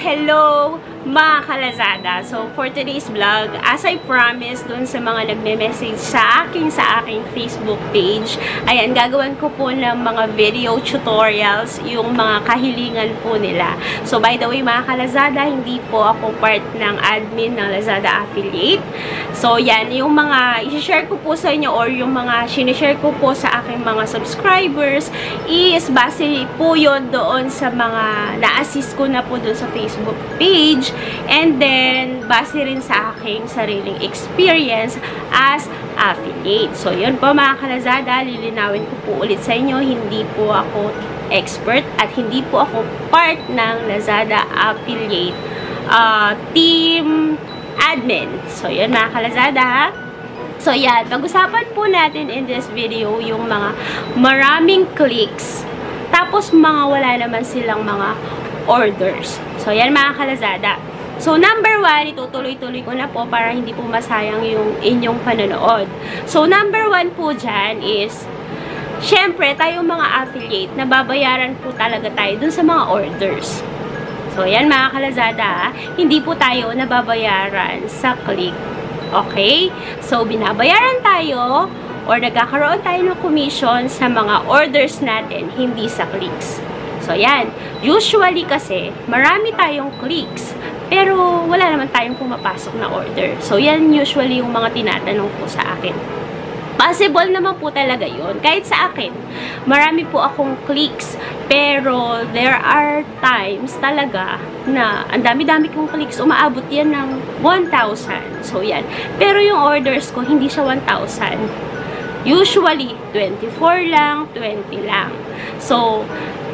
Hello mga ka-Lazada! So, for today's vlog, as I promised dun sa mga nagme-message sa aking Facebook page, ayan, gagawin ko po ng mga video tutorials, yung mga kahilingan po nila. So, by the way mga ka-Lazada, hindi po ako part ng admin ng Lazada Affiliate. So, yan, yung mga i-share ko po sa inyo or yung mga sinishare ko po sa aking mga subscribers is base po yun doon sa mga na-assist ko na po doon sa Facebook page. And then, base rin sa aking sariling experience as affiliate. So, yun po mga ka-Lazada, lilinawin ko po ulit sa inyo, hindi po ako expert at hindi po ako part ng Lazada Affiliate team admin. So, yun mga ka-Lazada ha. So, yan. Pag-usapan po natin in this video yung mga maraming clicks tapos mga wala naman silang mga orders. So, yan mga ka-Lazada. So, number 1, itutuloy-tuloy ko na po para hindi po masayang yung inyong panonood. So, number 1 po dyan is, syempre, tayong mga affiliate, nababayaran po talaga tayo dun sa mga orders. So, yan mga ka-Lazada, hindi po tayo nababayaran sa click. Okay? So, binabayaran tayo or nagkakaroon tayo ng commission sa mga orders natin, hindi sa clicks. So, yan. Usually kasi, marami tayong clicks, pero wala naman tayong pumapasok na order. So, yan usually yung mga tinatanong po sa akin. Possible naman po talaga yun. Kahit sa akin, marami po akong clicks, pero there are times talaga na ang dami-dami kong clicks, umaabot yan ng 1,000. So, yan. Pero yung orders ko, hindi siya 1,000. Usually, 24 lang, 20 lang. So,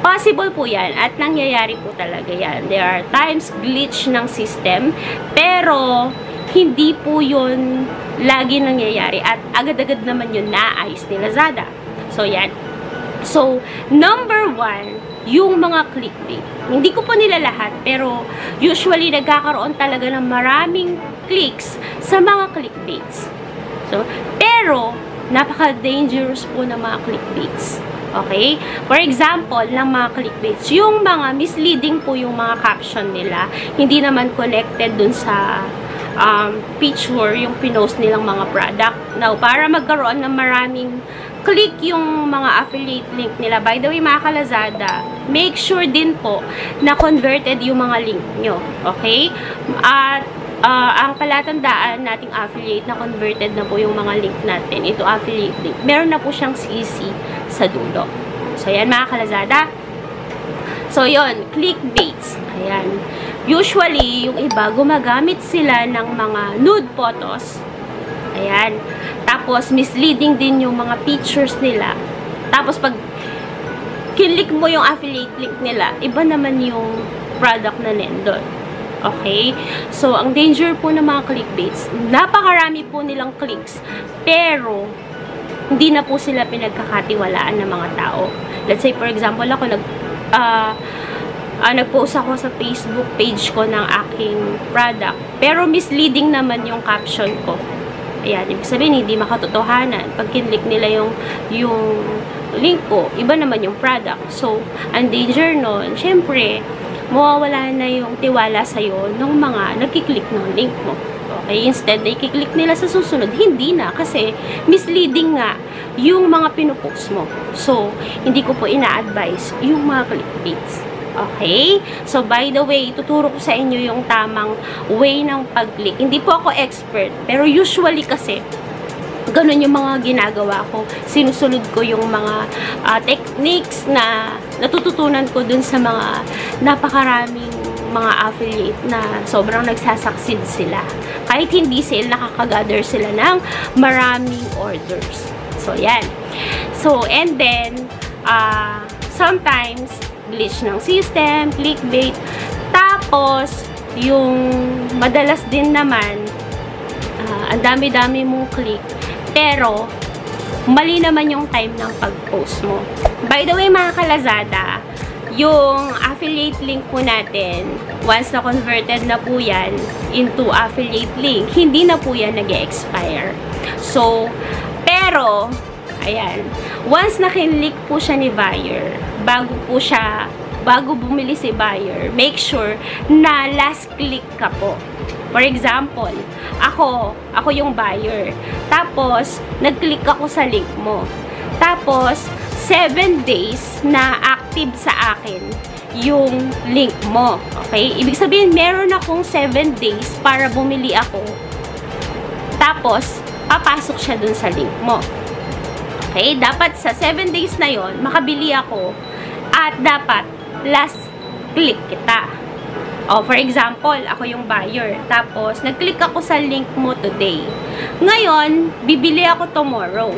possible po yan at nangyayari po talaga yan. There are times glitch ng system, pero hindi po yun lagi nangyayari at agad-agad naman yun naayos ni Lazada. So, yan. So, number 1, yung mga clickbait. Hindi ko po nila lahat, pero usually nagkakaroon talaga ng maraming clicks sa mga clickbaits. So, pero napaka-dangerous po ng mga clickbaits. Okay? For example, ng mga clickbaits, yung mga misleading po yung mga caption nila, hindi naman connected dun sa picture, yung pinost nilang mga product. Now, para magkaroon ng maraming click yung mga affiliate link nila, by the way, mga ka-Lazada, make sure din po na converted yung mga link nyo. Okay? At ang palatandaan nating affiliate na converted na po yung mga link natin, ito affiliate link, meron na po siyang CC sa dulo. So, yan mga ka-Lazada. So, yun, clickbaits. Ayan. Usually, yung iba, gumagamit sila ng mga nude photos. Ayan. Tapos, misleading din yung mga pictures nila. Tapos, pag kinlik mo yung affiliate link nila, iba naman yung product na nandun. Okay? So, ang danger po ng mga clickbaits, napakarami po nilang clicks, pero hindi na po sila pinagkakatiwalaan ng mga tao. Let's say, for example, ako nag-post ako sa Facebook page ko ng aking product, pero misleading naman yung caption ko. Ayan, ibig sabihin, hindi makatotohanan. Pag kinlik nila yung link ko, iba naman yung product. So, ang danger nun, syempre, mawawala na yung tiwala sa'yo ng mga nagkiklik ng link mo. Okay? Instead, na ikiklik nila sa susunod, hindi na. Kasi, misleading nga yung mga pinupost mo. So, hindi ko po ina-advise yung mga clickbaits. Okay? So, by the way, ituturo ko sa inyo yung tamang way ng pag-click. Hindi po ako expert, pero usually kasi, ganun yung mga ginagawa ko. Sinusunod ko yung mga techniques na natututunan ko dun sa mga napakaraming mga affiliate na sobrang nagsasucceed sila. Kahit hindi sila, nakakagather sila ng maraming orders. So, yan. So, and then, sometimes, glitch ng system, clickbait. Tapos, yung madalas din naman, ang dami-dami mong click, pero mali naman yung time ng pag-post mo. By the way, mga ka-Lazada, yung affiliate link po natin, once na converted na po yan into affiliate link, hindi na po yan nag-expire. So, pero, ayan, once na kinlik po siya ni buyer, bago po siya bago bumili si buyer, make sure na last click ka po. For example, ako yung buyer. Tapos, nag-click ako sa link mo. Tapos, 7 days na active sa akin yung link mo. Okay? Ibig sabihin, meron akong 7 days para bumili ako. Tapos, papasok siya dun sa link mo. Okay? Dapat sa 7 days na yon makabili ako at dapat last click kita. O, for example, ako yung buyer. Tapos, nag-click ako sa link mo today. Ngayon, bibili ako tomorrow.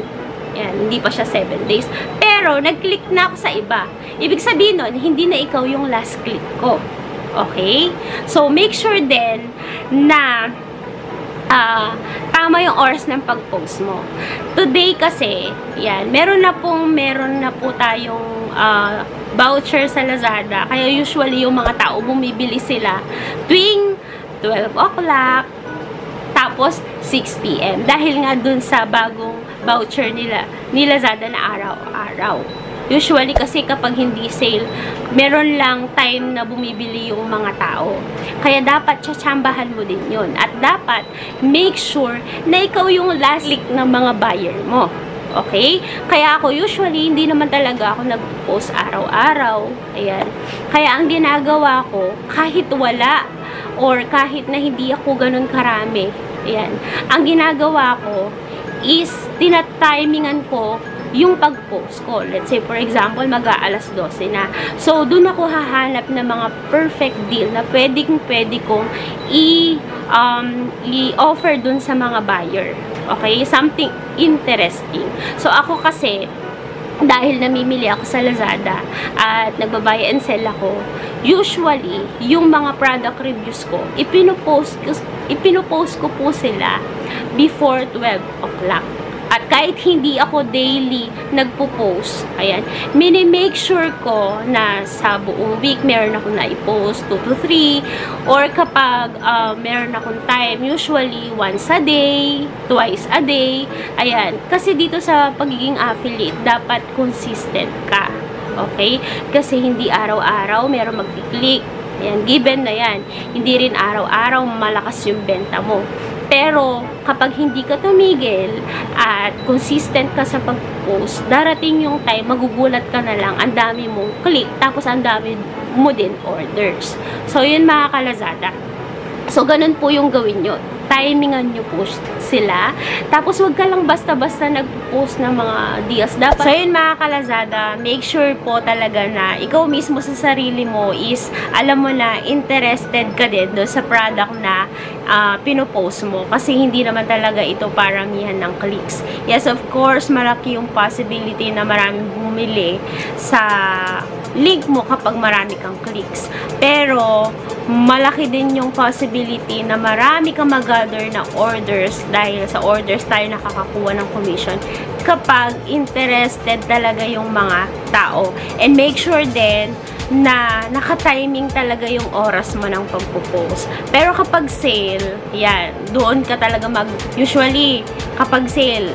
Yan, hindi pa siya 7 days. Pero, nag-click na ako sa iba. Ibig sabihin nun, hindi na ikaw yung last click ko. Okay? So, make sure din na tama yung oras ng pag-post mo. Today kasi, yan, meron na po tayong voucher sa Lazada. Kaya usually yung mga tao bumibili sila tuwing 12 o'clock tapos 6 p.m. Dahil nga dun sa bagong voucher nila ni Lazada na araw-araw. Usually kasi kapag hindi sale, meron lang time na bumibili yung mga tao. Kaya dapat tsatsambahan mo din yun. At dapat make sure na ikaw yung last click ng mga buyer mo. Okay? Kaya ako usually, hindi naman talaga ako nag-post araw-araw. Ayan. Kaya ang ginagawa ko, kahit wala or kahit na hindi ako ganun karami, ayan. Ang ginagawa ko is tinatimingan ko yung pag-post ko. Let's say, for example, mag-aalas 12 na. So, dun ako hahanap ng mga perfect deal na pwede kong i-offer dun sa mga buyer. Okay? Something interesting. So, ako kasi, dahil namimili ako sa Lazada at nagbabuy and sell ako, usually, yung mga product reviews ko, ipinopost ko po sila before 12 o'clock. At kahit hindi ako daily nagpo-post, ayan, mini-make sure ko na sa buong week meron akong na-i-post 2 to 3, or kapag meron akong time, usually once a day, twice a day, ayan. Kasi dito sa pagiging affiliate, dapat consistent ka. Okay? Kasi hindi araw-araw meron mag-click. Ayan, given na yan. Hindi rin araw-araw malakas yung benta mo. Pero, kapag hindi ka tumigil at consistent ka sa pag-post, darating yung time, magugulat ka na lang, ang dami mong click, tapos ang dami mo din orders. So, yun mga ka-Lazada. So, ganun po yung gawin nyo. Timingan nyo po sila. Tapos, wag ka lang basta-basta nag-post ng mga deals. Dapat, so, yun mga ka-Lazada, make sure po talaga na ikaw mismo sa sarili mo is, alam mo na, interested ka din doon sa product na pinopost mo. Kasi hindi naman talaga ito paramihan ng clicks. Yes, of course, malaki yung possibility na maraming bumili sa link mo kapag marami kang clicks. Pero, malaki din yung possibility na marami kang mag-gather na orders dahil sa orders tayo nakakakuha ng commission kapag interested talaga yung mga tao. And make sure din na naka-timing talaga yung oras mo ng pagpo-post. Pero kapag sale, yan, doon ka talaga usually, kapag sale,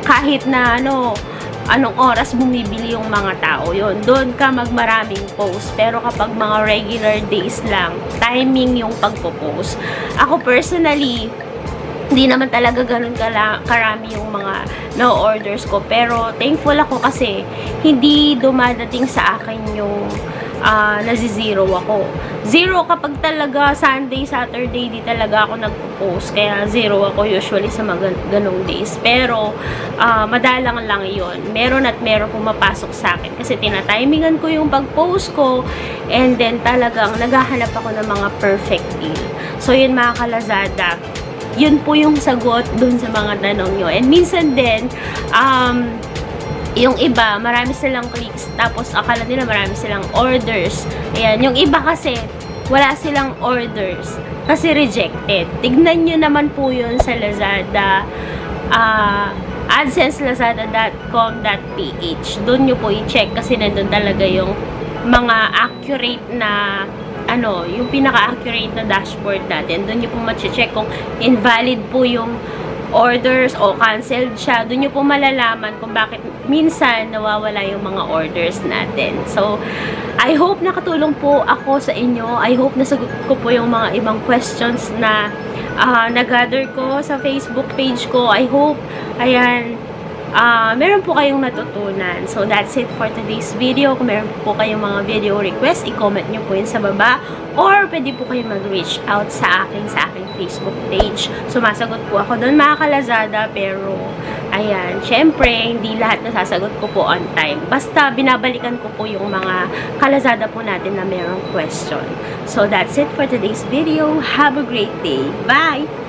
kahit na anong oras bumibili yung mga tao, yun, doon ka magmaraming post. Pero kapag mga regular days lang, timing yung pagpo-post. Ako personally, hindi naman talaga ganun karami yung mga no-orders ko. Pero thankful ako kasi hindi dumadating sa akin yung nazi-zero ako. Zero kapag talaga Sunday, Saturday, di talaga ako nagpo-post. Kaya zero ako usually sa mga ganong days. Pero, madalang lang yon. Meron at meron pumapasok sa akin. Kasi tinatimingan ko yung pag-post ko. And then talagang naghahanap ako ng mga perfect deal. So, yun mga ka-Lazada. Yun po yung sagot dun sa mga tanong nyo. And minsan din, yung iba, marami silang clicks, tapos akala nila marami silang orders. Ayan, yung iba kasi, wala silang orders, kasi rejected. Tignan nyo naman po yun sa Lazada, AdSense, lazada.com.ph. Doon nyo po i-check, kasi nandun talaga yung mga accurate na, yung pinaka-accurate na dashboard natin. Doon nyo po ma-check kung invalid po yung orders o canceled siya. Doon nyo po malalaman kung bakit minsan nawawala yung mga orders natin. So, I hope nakatulong po ako sa inyo. I hope nasagot ko po yung mga ibang questions na nag-gather ko sa Facebook page ko. I hope, ayan, meron po kayong natutunan. So, that's it for today's video. Kung meron po kayong mga video request, i-comment nyo po yun sa baba. Or, pwede po kayo mag-reach out sa aking Facebook page. Sumasagot po ako doon, mga ka-Lazada. Pero, ayan, syempre, hindi lahat nasasagot ko po on time. Basta, binabalikan ko po yung mga ka-Lazada po natin na merong question. So, that's it for today's video. Have a great day. Bye!